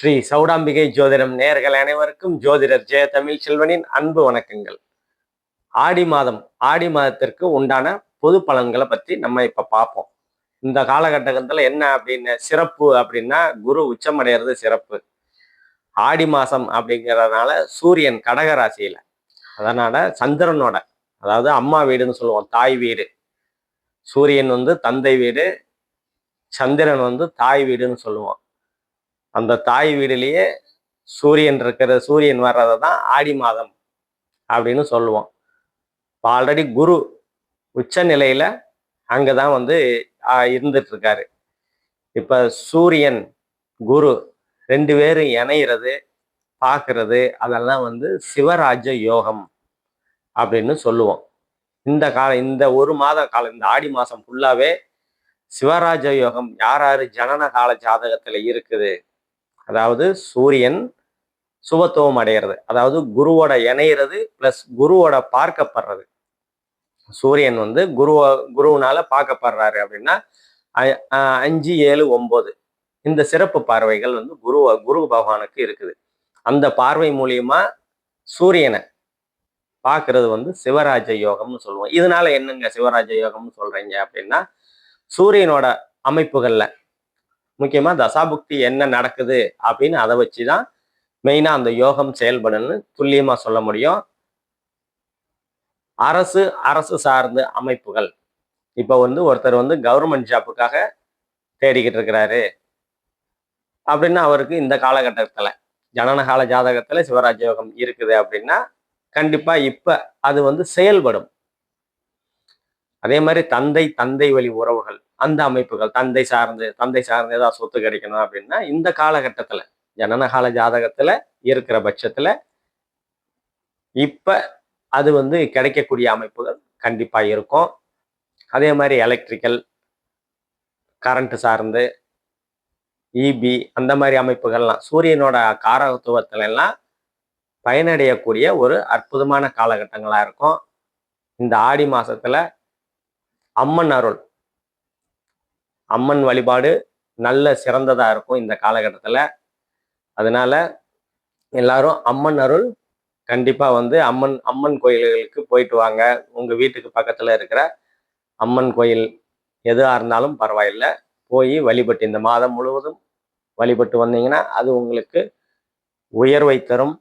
ஸ்ரீ சௌடாம்பிகை ஜோதிடம் நேயர்கள் அனைவருக்கும் ஜோதிடர் ஜெய தமிழ் செல்வனின் அன்பு வணக்கங்கள். ஆடி மாதம், ஆடி மாதத்திற்கு உண்டான பொது பலன்களை பற்றி நம்ம இப்ப பார்ப்போம். இந்த காலகட்டத்தில் என்ன அப்படின்னு சிறப்பு அப்படின்னா, குரு உச்சமடைகிறது சிறப்பு. ஆடி மாசம் அப்படிங்கிறதுனால சூரியன் கடக ராசியில, அதனால சந்திரனோட, அதாவது அம்மா வீடுன்னு சொல்லுவோம், தாய் வீடு. சூரியன் வந்து தந்தை வீடு, சந்திரன் வந்து தாய் வீடுன்னு சொல்லுவோம். அந்த தாய் வீடுலேயே சூரியன் வர்றதை தான் ஆடி மாதம் அப்படின்னு சொல்லுவோம். இப்போ ஆல்ரெடி குரு உச்ச நிலையில அங்கதான் வந்து இருந்துட்டு இருக்காரு. இப்ப சூரியன் குரு ரெண்டு பேரும் இணையிறது, பார்க்கறது, அதெல்லாம் வந்து சிவராஜ யோகம் அப்படின்னு சொல்லுவோம். இந்த ஒரு மாத காலம், இந்த ஆடி மாசம் ஃபுல்லாவே சிவராஜ யோகம் யார் யாரு ஜனன கால ஜாதகத்துல இருக்குது, அதாவது சூரியன் சுபத்துவம் அடைகிறது, அதாவது குருவோட இணையிறது பிளஸ் குருவோட பார்க்கப்படுறது. சூரியன் வந்து குருவுனால பார்க்கப்படுறாரு அப்படின்னா 5, 7, 9 இந்த சிறப்பு பார்வைகள் வந்து குரு பகவானுக்கு இருக்குது. அந்த பார்வை மூலியமா சூரியனை பார்க்கறது வந்து சிவராஜ யோகம்னு சொல்லுவோம். இதனால என்னங்க சிவராஜ யோகம்னு சொல்றீங்க அப்படின்னா, சூரியனோட அமைப்புகள்ல முக்கியமா தசாபுக்தி என்ன நடக்குது அப்படின்னு அதை வச்சுதான் மெயினா அந்த யோகம் செயல்படுன்னு துல்லியமா சொல்ல முடியும். அரசு சார்ந்த அமைப்புகள், இப்ப வந்து ஒருத்தர் வந்து கவர்மெண்ட் ஜாப்புக்காக தேடிக்கிட்டு இருக்கிறாரு அப்படின்னா, அவருக்கு இந்த காலகட்டத்துல ஜனனகால ஜாதகத்துல சிவராஜ யோகம் இருக்குது அப்படின்னா கண்டிப்பா இப்ப அது வந்து செயல்படும். அதே மாதிரி தந்தை வழி உறவுகள், அந்த அமைப்புகள், தந்தை சார்ந்து ஏதாவது சொத்து கிடைக்கணும் அப்படின்னா இந்த காலகட்டத்துல ஜனனகால ஜாதகத்துல இருக்கிற பட்சத்துல இப்ப அது வந்து கிடைக்கக்கூடிய அமைப்புகள் கண்டிப்பா இருக்கும். அதே மாதிரி எலக்ட்ரிக்கல், கரண்ட் சார்ந்து, இபி, அந்த மாதிரி அமைப்புகள்லாம் சூரியனோட காரகத்துவத்துல எல்லாம் பயனடையக்கூடிய ஒரு அற்புதமான காலகட்டங்களா இருக்கும். இந்த ஆடி மாசத்துல அம்மன் அருள், அம்மன் வழிபாடு நல்ல சிறந்ததா இருக்கும் இந்த காலகட்டத்துல. அதனால எல்லாரும் அம்மன் அருள் கண்டிப்பா வந்து அம்மன் கோயில்களுக்கு போயிட்டு வாங்க. உங்க வீட்டுக்கு பக்கத்துல இருக்கிற அம்மன் கோயில் எதுவா இருந்தாலும் பரவாயில்லை, போய் வழிபட்டு இந்த மாதம் முழுவதும் வழிபட்டு வந்தீங்கன்னா அது உங்களுக்கு உயர்வை தரும்,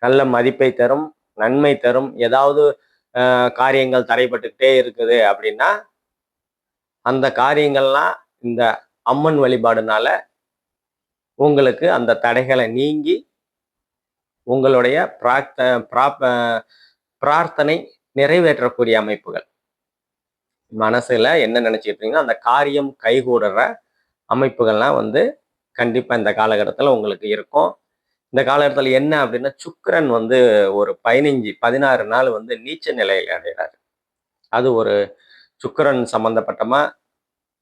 நல்ல மதிப்பை தரும், நன்மை தரும். ஏதாவது காரியங்கள் தடைபட்டுக்கிட்டே இருக்குது அப்படின்னா அந்த காரியங்கள்லாம் இந்த அம்மன் வழிபாடுனால உங்களுக்கு அந்த தடைகளை நீங்கி உங்களுடைய பிரார்த்தனை நிறைவேற்றக்கூடிய அமைப்புகள், மனசுல என்ன நினைச்சிட்டு இருக்கீங்களோ அந்த காரியம் கைகூடுற அமைப்புகள்லாம் வந்து கண்டிப்பா இந்த காலகட்டத்தில் உங்களுக்கு இருக்கும். இந்த காலகட்டத்தில் என்ன அப்படின்னா, சுக்கிரன் வந்து ஒரு 16 நாள் வந்து நீச்ச நிலையில் அடைகிறார். அது ஒரு சுக்கிரன் சம்பந்தப்பட்டமா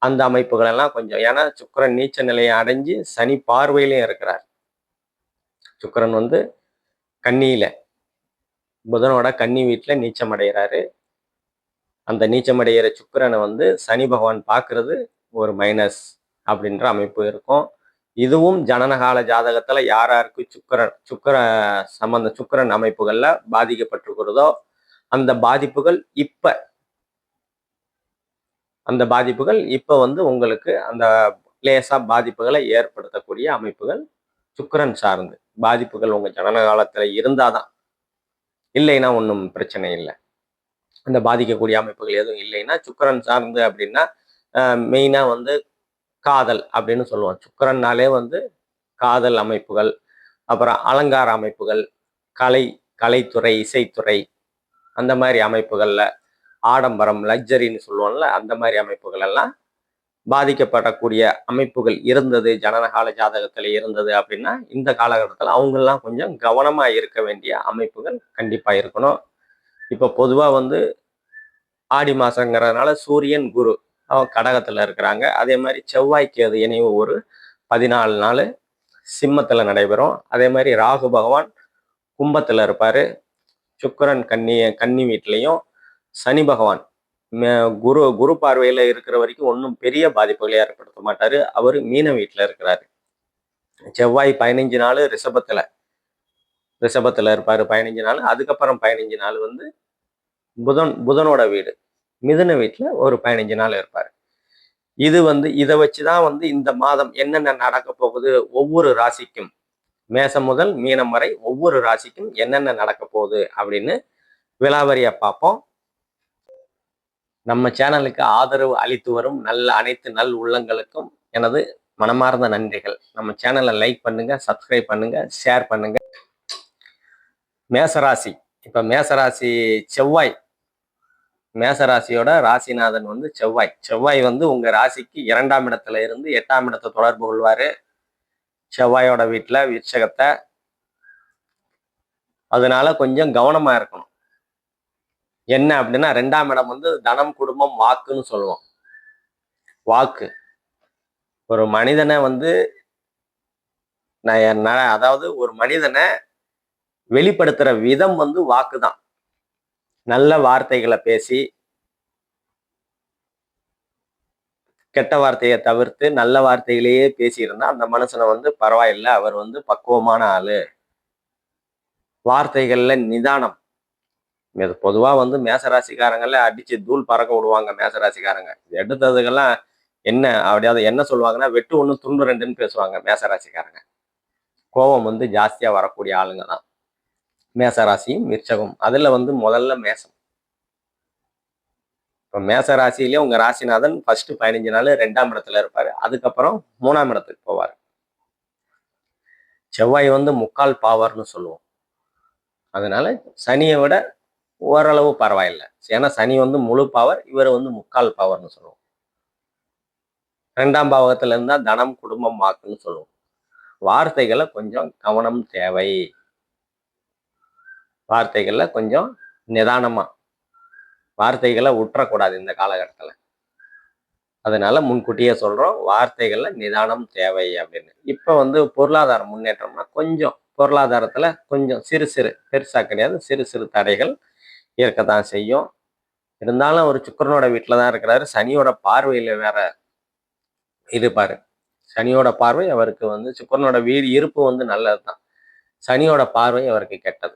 அந்த அமைப்புகள் எல்லாம் கொஞ்சம், ஏன்னா சுக்கிரன் நீச்ச நிலையை அடைஞ்சு சனி பார்வையிலையும் இருக்கிறார். சுக்கிரன் வந்து கன்னியில, புதனோட கன்னி வீட்டுல நீச்சம் அடைகிறாரு. அந்த நீச்சமடைகிற சுக்கிரனை வந்து சனி பகவான் பார்க்கறது ஒரு மைனஸ் அப்படின்ற அமைப்பு இருக்கும். இதுவும் ஜனனகால ஜாதகத்துல யாருக்கு சுக்கிரன் அமைப்புகள்ல பாதிக்கப்பட்டிருக்கிறதோ அந்த பாதிப்புகள் இப்ப வந்து உங்களுக்கு அந்த லேசா பாதிப்புகளை ஏற்படுத்தக்கூடிய அமைப்புகள் சுக்கிரன் சார்ந்து பாதிப்புகள் உங்க ஜனன காலத்துல இருந்தாதான், இல்லைன்னா ஒன்றும் பிரச்சனை இல்லை. அந்த பாதிக்கக்கூடிய அமைப்புகள் எதுவும் இல்லைன்னா சுக்கிரன் சார்ந்து அப்படின்னா மெயினா வந்து காதல் அப்படின்னு சொல்லுவோம். சுக்கிரன்னாலே வந்து காதல் அமைப்புகள், அப்புறம் அலங்கார அமைப்புகள், கலைத்துறை, இசைத்துறை, அந்த மாதிரி அமைப்புகள்ல ஆடம்பரம், லக்ஸரின்னு சொல்லுவோம்ல, அந்த மாதிரி அமைப்புகள் எல்லாம் பாதிக்கப்படக்கூடிய அமைப்புகள் இருந்தது, ஜனனகால ஜாதகத்துல இருந்தது அப்படின்னா இந்த காலகட்டத்தில் அவங்கெல்லாம் கொஞ்சம் கவனமா இருக்க வேண்டிய அமைப்புகள் கண்டிப்பா இருக்கணும். இப்ப பொதுவா வந்து ஆடி மாசங்கிறதுனால சூரியன் குரு கடகத்துல இருக்கிறாங்க. அதே மாதிரி செவ்வாய்க்கு அது இணைவு ஒரு 14 நாள் சிம்மத்துல நடைபெறும். அதே மாதிரி ராகு பகவான் கும்பத்துல இருப்பாரு. சுக்கிரன் கன்னி வீட்லையும், சனி பகவான் குரு பார்வையில இருக்கிற வரைக்கும் ஒன்றும் பெரிய பாதிப்புகளை ஏற்படுத்த மாட்டாரு. அவரு மீன வீட்டுல இருக்கிறாரு. செவ்வாய் 15 நாள் ரிஷபத்துல இருப்பாரு 15 நாள். அதுக்கப்புறம் 15 நாள் வந்து புதனோட வீடு மிதுன வீட்டுல ஒரு 15 நாள் இருப்பாரு. இது வந்து இதை வச்சுதான் வந்து இந்த மாதம் என்னென்ன நடக்க போகுது ஒவ்வொரு ராசிக்கும், மேசம் முதல் மீனம் வரை ஒவ்வொரு ராசிக்கும் என்னென்ன நடக்க போகுது அப்படின்னு விலாவரியா பார்ப்போம். நம்ம சேனலுக்கு ஆதரவு அளித்து வரும் அனைத்து நல் உள்ளங்களுக்கும் எனது மனமார்ந்த நன்றிகள். நம்ம சேனலை லைக் பண்ணுங்க, சப்ஸ்கிரைப் பண்ணுங்க, ஷேர் பண்ணுங்க. மேசராசி, இப்ப மேசராசி செவ்வாய், மேசராசியோட ராசிநாதன் வந்து செவ்வாய் வந்து உங்க ராசிக்கு 2ஆம் இடத்துல இருந்து 8ஆம் இடத்தை தொடர்பு கொள்வாரு. செவ்வாயோட வீட்டுல விருச்சகத்தை. அதனால கொஞ்சம் கவனமா இருக்கணும். என்ன அப்படின்னா 2ஆம் இடம் வந்து தனம், குடும்பம், வாக்குன்னு சொல்லுவோம். வாக்கு ஒரு மனிதனை வந்து அதாவது ஒரு மனிதனை வெளிப்படுத்துற விதம் வந்து வாக்குதான். நல்ல வார்த்தைகளை பேசி கெட்ட வார்த்தையை தவிர்த்து நல்ல வார்த்தைகளையே பேசியிருந்தா அந்த மனுஷனை வந்து பரவாயில்லை, அவர் வந்து பக்குவமான ஆளு. வார்த்தைகள்ல நிதானம். இது பொதுவா வந்து மேசராசிக்காரங்கள அடிச்சு தூள் பறக்க விடுவாங்க. மேசராசிக்காரங்க எடுத்ததுக்கெல்லாம் அப்படியாவது என்ன சொல்லுவாங்கன்னா, வெட்டு ஒண்ணு துண்டு ரெண்டுன்னு பேசுவாங்க மேசராசிக்காரங்க. கோபம் வந்து ஜாஸ்தியா வரக்கூடிய ஆளுங்க தான் மேசராசியும் விருச்சகம். அதுல வந்து முதல்ல மேசம். இப்போ மேச ராசியிலே உங்க ராசிநாதன் ஃபர்ஸ்ட் 15 நாள் 2ஆம் இடத்துல இருப்பாரு. அதுக்கப்புறம் 3ஆம் இடத்துக்கு போவார். செவ்வாய் வந்து முக்கால் பாவர்னு சொல்லுவோம். அதனால சனியை விட ஓரளவு பரவாயில்லை. ஏன்னா சனி வந்து முழு பவர், இவர் வந்து முக்கால் பவர்னு சொல்லுவோம். 2ஆம் பாவகத்துல இருந்தா தனம், குடும்பம், வாக்குன்னு சொல்லுவோம். வார்த்தைகளை கொஞ்சம் கவனம் தேவை. வார்த்தைகள்ல கொஞ்சம் நிதானமா வார்த்தைகளை உற்றக்கூடாது இந்த காலகட்டத்துல. அதனால முன்கூட்டியே சொல்றோம், வார்த்தைகள்ல நிதானம் தேவை அப்படின்னு. இப்ப வந்து பொருளாதார முன்னேற்றம்னா கொஞ்சம் பொருளாதாரத்துல கொஞ்சம் சிறு பெருசா கிடையாது, சிறு தடைகள் இருக்கத்தான் செய்யும். இருந்தாலும் அவர் சுக்கிரனோட வீட்டுல தான் இருக்கிறாரு. சனியோட பார்வையில வேற இருப்பாரு. சனியோட பார்வை அவருக்கு வந்து சுக்கிரனோட வீடு இருப்பு வந்து நல்லதுதான். சனியோட பார்வை அவருக்கு கெட்டது.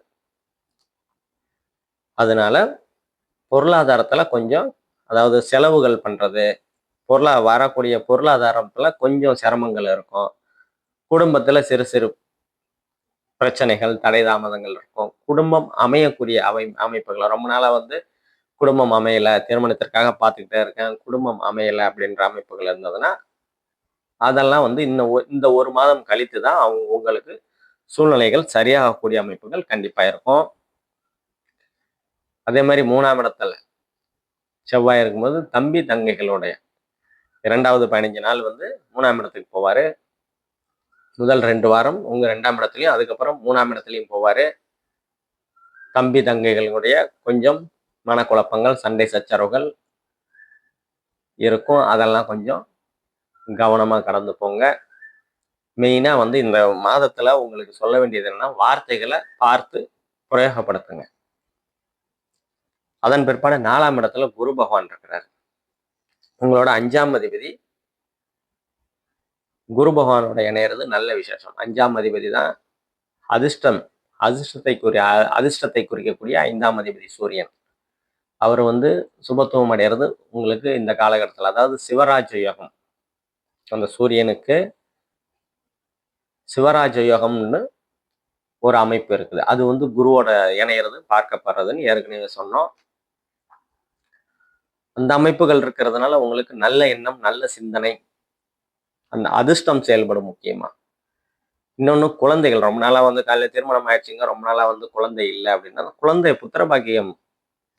அதனால பொருளாதாரத்துல கொஞ்சம், அதாவது செலவுகள் பண்றது, வரக்கூடிய பொருளாதாரத்துல கொஞ்சம் சிரமங்கள் இருக்கும். குடும்பத்துல சிறு பிரச்சனைகள், தடை தாமதங்கள் இருக்கும். குடும்பம் அமையக்கூடிய அமைப்புகள் ரொம்ப நாளா வந்து குடும்பம் அமையல, திருமணத்திற்காக பார்த்துக்கிட்டே இருக்கேன், குடும்பம் அமையல அப்படின்ற அமைப்புகள் இருந்ததுன்னா அதெல்லாம் வந்து இந்த ஒரு மாதம் கழித்து தான் உங்களுக்கு சூழ்நிலைகள் சரியாகக்கூடிய அமைப்புகள் கண்டிப்பா இருக்கும். அதே மாதிரி 3ஆம் இடத்துல செவ்வாய் இருக்கும்போது தம்பி தங்கைகளுடைய 2வது 15 நாள் வந்து 3ஆம் இடத்துக்கு போவாரு. முதல் 2 வாரம் உங்க 2ஆம் இடத்துலயும், அதுக்கப்புறம் 3ஆம் இடத்துலயும் போவாரு. தம்பி தங்கைகளுடைய கொஞ்சம் மனக்குழப்பங்கள், சண்டை சச்சரவுகள் இருக்கும். அதெல்லாம் கொஞ்சம் கவனமா கடந்து போங்க. மெயினா வந்து இந்த மாதத்துல உங்களுக்கு சொல்ல வேண்டியது என்னன்னா, வார்த்தைகளை பார்த்து பிரயோகப்படுத்துங்க. அதன் பிற்பாடு 4ஆம் இடத்துல குரு பகவான் இருக்கிறார். உங்களோட 5ஆம் அதிபதி குரு பகவானோட இணையிறது நல்ல விசேஷம். 5ஆம் அதிபதி தான் அதிர்ஷ்டத்தை குறிக்கக்கூடிய 5ஆம் அதிபதி சூரியன். அவர் வந்து சுபத்துவம் அடைகிறது உங்களுக்கு இந்த காலகட்டத்தில். அதாவது சிவராஜ யோகம். அந்த சூரியனுக்கு சிவராஜ யோகம்னு ஒரு அமைப்பு இருக்குது. அது வந்து குருவோட இணையிறது பார்க்கப்படுறதுன்னு ஏற்கனவே சொன்னோம். அந்த அமைப்புகள் இருக்கிறதுனால உங்களுக்கு நல்ல எண்ணம், நல்ல சிந்தனை, அந்த அதிர்ஷ்டம் செயல்படும். முக்கியமா இன்னொன்னு, குழந்தைகள் ரொம்ப நாளா வந்து காலையில திருமணம் ஆயிடுச்சுங்க, ரொம்ப நாளா வந்து குழந்தை இல்லை அப்படின்னா குழந்தை புத்திர பாக்கியம்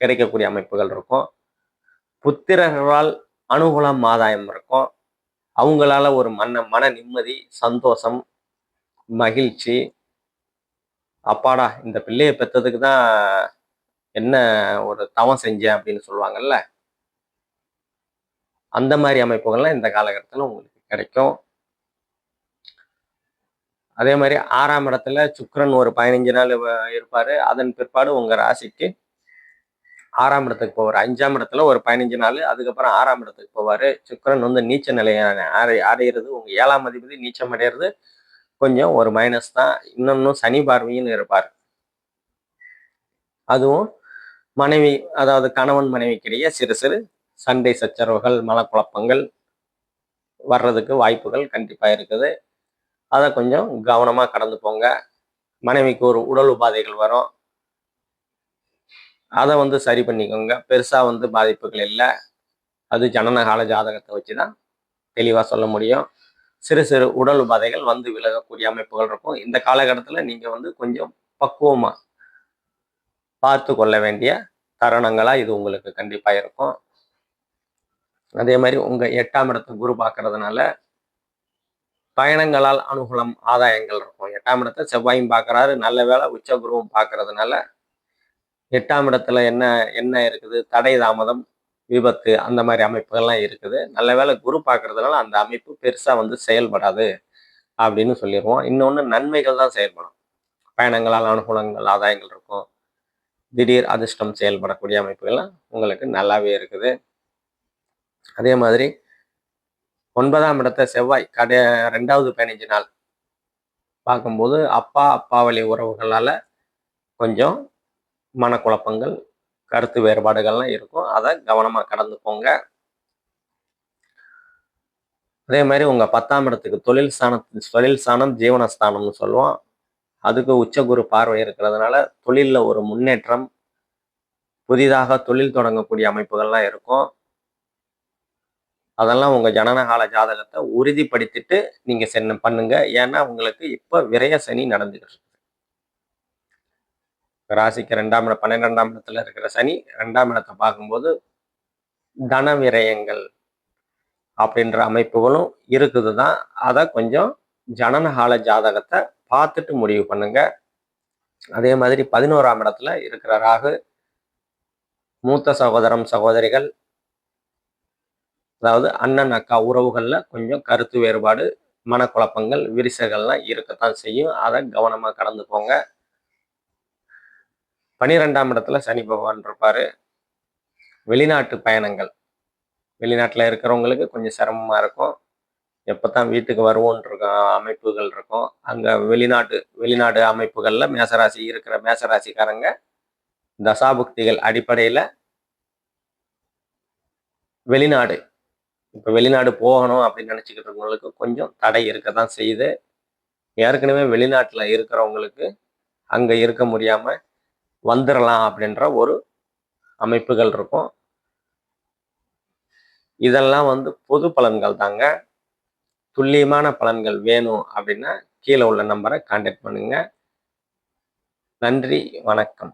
கிடைக்கக்கூடிய அமைப்புகள் இருக்கும். புத்திரர்களால் அனுகூலம், ஆதாயம் இருக்கும். அவங்களால ஒரு மன நிம்மதி, சந்தோஷம், மகிழ்ச்சி. அப்பாடா இந்த பிள்ளையை பெற்றதுக்கு தான் என்ன ஒரு தவம் செஞ்சேன் அப்படின்னு சொல்லுவாங்கல்ல, அந்த மாதிரி அமைப்புகள்லாம் இந்த காலகட்டத்தில் உங்களுக்கு கிடைக்கும். அதே மாதிரி 6ஆம் இடத்துல சுக்கிரன் ஒரு 15 நாள் இருப்பாரு. அதன் பிற்பாடு உங்க ராசிக்கு 6ஆம் இடத்துக்கு போவார். 5ஆம் இடத்துல ஒரு 15 நாள், அதுக்கப்புறம் 6ஆம் இடத்துக்கு போவாரு. சுக்கிரன் வந்து நீச்ச நிலையான அடைகிறது. உங்க 7ஆம் அதிபதி நீச்சம் அடைகிறது கொஞ்சம் ஒரு மைனஸ் தான். இன்னொன்னும் சனி பார்வையும் இருப்பார். அதுவும் மனைவி, அதாவது கணவன் மனைவிக்கிடையே சிறு சிறு சண்டை சச்சரவுகள், மனக்குழப்பங்கள் வர்றதுக்கு வாய்ப்புகள் கண்டிப்பா இருக்குது. அதை கொஞ்சம் கவனமா கடந்து போங்க. மனைவிக்கு ஒரு உடல் உபாதைகள் வரும், அதை சரி பண்ணிக்கோங்க. பெருசா பாதிப்புகள் இல்லை. அது ஜனனகால ஜாதகத்தை வச்சுதான் தெளிவா சொல்ல முடியும். சிறு சிறு உடல் உபாதைகள் விலகக்கூடிய அமைப்புகள் இருக்கும். இந்த காலகட்டத்தில் நீங்க கொஞ்சம் பக்குவமா பார்த்து கொள்ள வேண்டிய தருணங்களா இது உங்களுக்கு கண்டிப்பா இருக்கும். அதே மாதிரி உங்க 8ஆம் இடத்தை குரு பார்க்கறதுனால பயணங்களால் அனுகூலம், ஆதாயங்கள் இருக்கும். 8ஆம் இடத்தை செவ்வாயும் பார்க்கறாரு, நல்ல வேலை உச்ச குருவும் பார்க்கறதுனால 8ஆம் இடத்துல என்ன என்ன இருக்குது, தடை தாமதம், விபத்து, அந்த மாதிரி அமைப்புகள்லாம் இருக்குது. நல்ல வேலை குரு பார்க்கறதுனால அந்த அமைப்பு பெருசா செயல்படாது அப்படின்னு சொல்லிடுவோம். இன்னொன்று, நன்மைகள் தான் செயல்படும். பயணங்களால் அனுகூலங்கள், ஆதாயங்கள் இருக்கும். திடீர் அதிர்ஷ்டம் செயல்படக்கூடிய அமைப்புகள்லாம் உங்களுக்கு நல்லாவே இருக்குது. அதே மாதிரி 9ஆம் இடத்தை செவ்வாய் 2வது 15 நாள் பார்க்கும்போது அப்பா வழி உறவுகளால கொஞ்சம் மனக்குழப்பங்கள், கருத்து வேறுபாடுகள்லாம் இருக்கும். அதை கவனமா கடந்து போங்க. அதே மாதிரி உங்க 10ஆம் இடத்துக்கு தொழில் ஸ்தானம் ஜீவனஸ்தானம்னு சொல்லுவோம். அதுக்கு உச்சகுரு பார்வை இருக்கிறதுனால தொழில்ல ஒரு முன்னேற்றம், புதிதாக தொழில் தொடங்கக்கூடிய அமைப்புகள்லாம் இருக்கும். அதெல்லாம் உங்க ஜனனகால ஜாதகத்தை உறுதிப்படுத்திட்டு நீங்க பண்ணுங்க. ஏன்னா உங்களுக்கு இப்ப விரய சனி நடந்துகிட்டு இருக்கு. ராசிக்கு 12ஆம் இடத்துல இருக்கிற சனி 2ஆம் இடத்தை பார்க்கும்போது தன விரயங்கள் அப்படின்ற அமைப்புகளும் இருக்குதுதான். அதை கொஞ்சம் ஜனனகால ஜாதகத்தை பார்த்துட்டு முடிவு பண்ணுங்க. அதே மாதிரி 11ஆம் இடத்துல இருக்கிற ராகு மூத்த சகோதரம் சகோதரிகள், அதாவது அண்ணன் அக்கா உறவுகள்ல கொஞ்சம் கருத்து வேறுபாடு, மனக்குழப்பங்கள், விரிசல்கள்லாம் இருக்கத்தான் செய்யும். அதை கவனமா கடந்து போங்க. 12ஆம் இடத்துல சனி பகவான் இருப்பாரு. வெளிநாட்டு பயணங்கள், வெளிநாட்டுல இருக்கிறவங்களுக்கு கொஞ்சம் சிரமமா இருக்கும். எப்பதான் வீட்டுக்கு வருவோன்ற அமைப்புகள் இருக்கும். அங்க வெளிநாடு அமைப்புகள்ல மேசராசி இருக்கிற மேசராசிக்காரங்க தசாபுக்திகள் அடிப்படையில வெளிநாடு போகணும் அப்படின்னு நினைச்சுக்கிட்டு இருக்கவங்களுக்கு கொஞ்சம் தடை இருக்கதான் செய்யுது. ஏற்கனவே வெளிநாட்டுல இருக்கிறவங்களுக்கு அங்க இருக்க முடியாம வந்துடலாம் அப்படின்ற ஒரு அமைப்புகள் இருக்கும். இதெல்லாம் பொது பலன்கள் தாங்க. துல்லியமான பலன்கள் வேணும் அப்படின்னா கீழே உள்ள நம்பரை கான்டாக்ட் பண்ணுங்க. நன்றி, வணக்கம்.